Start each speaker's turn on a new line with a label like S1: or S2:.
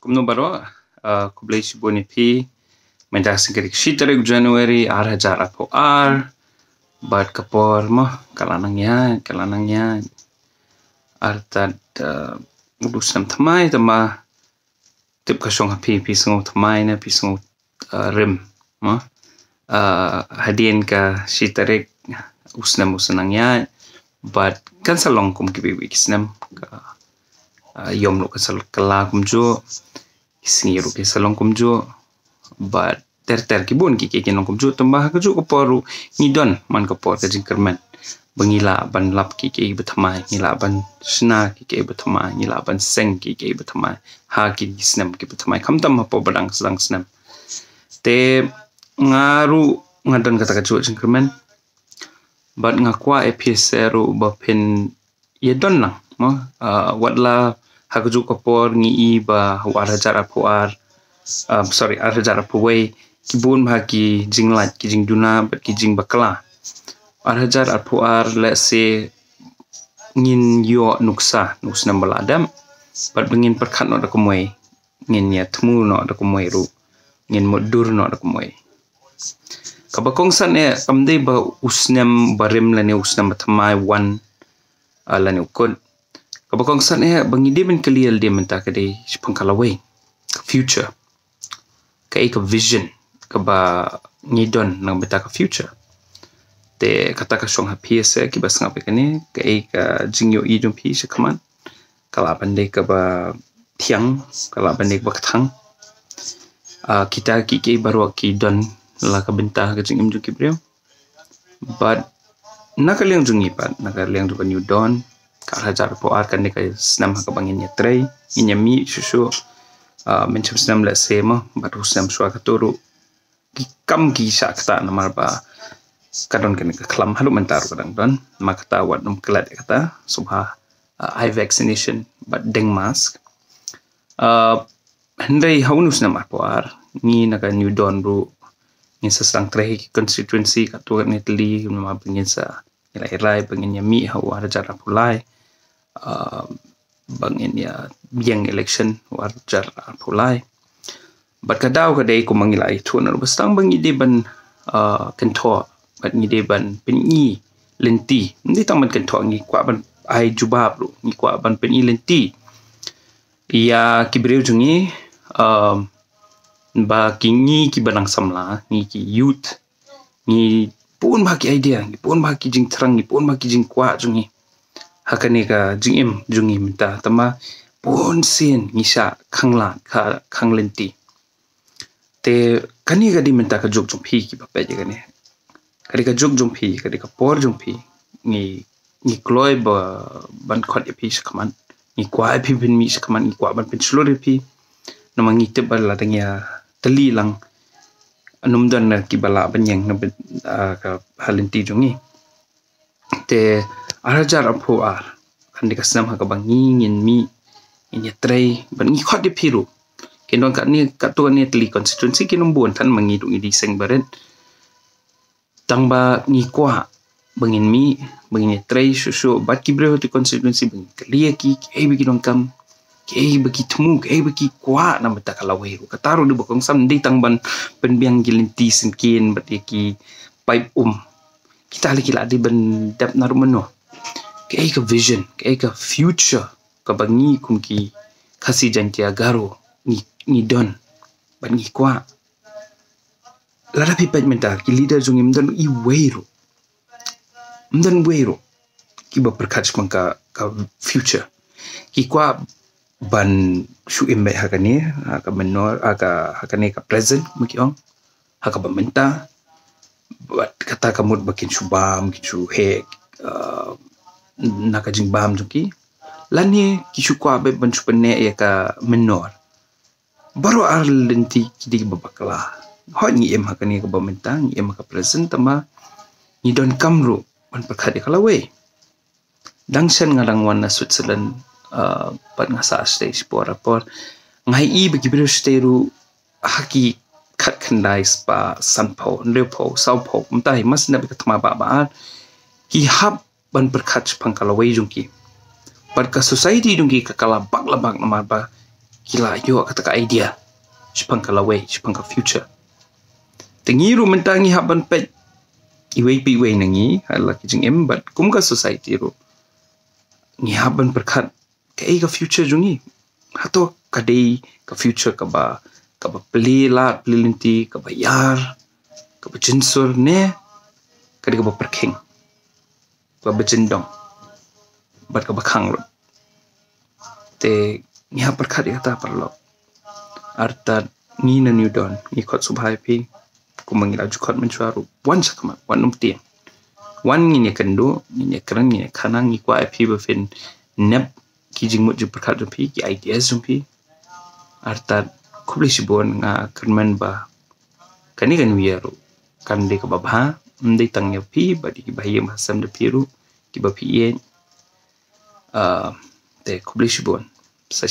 S1: Kumno baro kublai shiboni pi mendak singkiri shitarik Januari 2004 bat kapor mo kalanangnya artad udusam thamai tama tip kasong pi pisngo thamai na pisngo rim mo hadien ka shitarik usnangnya bat kan salong kum kibi kisnam ka yom lo kasal kala kumjo singiru ke salong kumjo but ter kibun ki long kumjo tambah keju keporu ngidon man kepor ke jingkerman bengila ban lap ki bethamai ngila ban sna ki bethamai ngila ban seng ki bethamai ha ki snam ki bethamai kamtam apa badang sedang snam te ngaru ngadon kata keju jingkerman but ngakwa episeru bapen yedon lang mo watla hakju kapor ngi ba warhajar apuar arhajar apuway kibun bagi jinglat ki jingduna bat ki jing bakla arhajar apuar let's say ngin yo nuksa baladam bat bengin perkat no dakumwe ngin ya temu no dakumwe ru ngin modur no dakumwe kabakong san amde ba usnam barim lane usnam batmai wan lane ukod kabakong san bangide ben kalial dia menta kade pangkalaway future kai ka vision ka ba ngidon nang beta ka future te kata ka song happy se ki bas ngape kane kai ka jingyo idum pi se kaman kala pandai ka ba thiang kala pandai ba thang kita ki baru ki don la ka benta ka jingim ju ki breu but nakaliang jungi pat nakaliang ju new don Arhajar poar kan dekai senam ka bangin ya tray inyami susu mencap senam la sema baru senam suaka katuru kam ki sakta namar ba kadon kan ka klam halu mentar kadang don makata wat num kelat kata subha eye vaccination but deng mask hendai haunus namar poar ni naga new don ru ni sesang tray constituency katu ni teli nama bangin sa irai bangin yami hawa arhajar pulai bangin ya biang election warjar pulai bat kadau kadai ko mangilai thuna bastang bangide ban kento bat ngide ban peni lenti ndi taman kento ngi kwa ban ai jubab lu ngi kwa ban peni lenti ya kibreu jungi ba kingi ki banang samla ngi ki youth ngi pun bagi idea ngi pun bagi jing terang ngi pun bagi jing kwa jungi hakane ka jingim jungi minta tama pon sin ngisa khangla kha khanglenti te kani ga di minta ka jog jumpi ki bape je kane kari ka jog jumpi kari ka por jumpi ngi kloi ba ban khot epi sakaman ngi kwa epi bin mi sakaman ngi kwa ban pen slur epi nama ngi tebal la tengya teli lang anum don na ki bala banyang na ka halenti jungi te arhajar apuar kan dikasnam ha kabang ngin mi in yatrai ban ngi khot de piru kendon kat ni katu ni teli constituency kinom buan tan mangidu idi seng baret tangba ngi kwa bangin mi bangin yatrai susu bat ki breho ti constituency bang klia ki ai bagi dong kam ai bagi temu ai bagi kwa na mata kalawai kataru de bokong sam di tangban penbiang gilinti senkin bat ki pipe kita lagi di ben dap narumano kai ka vision kai ka future ka bangi kumki kasi jantia garo ni don bangi kwa lara pi paj menta ki leader jung imdan I weiro ki ba perkach mangka ka future ki kwa ban shu imbe hakani ka menor ka hakani ka present mukiong haka bamenta buat kata kamu bakin subam kicu he nakajing bam juki lani kicu kwa be ban supene ya ka menor baru arlenti kidi babakla hot ngi em hakani ka bamentang em ka present tama ni don kamru ban perkhade kalawe dangsen ngadang wana Switzerland pat ngasa stage por ngai I bagi biru steru haki kat kendai spa sanpo lepo saupo mtai mas nabi katma ba ki hab ban perkat pangkalawai jungki bar ka society jungki kakala bak labak namar ba Gila yo kata ka idea. Shipang ka lawe, shipang ka future. Tengiru mentangi haban pet. Iway pi way nangi hala kijing embat kum ka society ro. Ni haban perkat ka future jungi. Hato ka day ka future ka ba pelilat pelinti ka bayar ka jinsur ne ka di ka ba perking. Ka bejendong. Bat ka bakang ro. Te ni perkat kata perlo. Arta ni na new don ni kot subhai pi ku mengila jukot mencuaru wan sakama wan numtien wan ni kendo ni kran ni kanang ni kwa pi befin nep kijing mut ju perkat pi ki ideas pi arta kubli sibon nga kerman ba kani kan wiaru kan de ka babha ndai tangya pi badi ki bahaya masam de piru ki ba pi te kubli sibon sa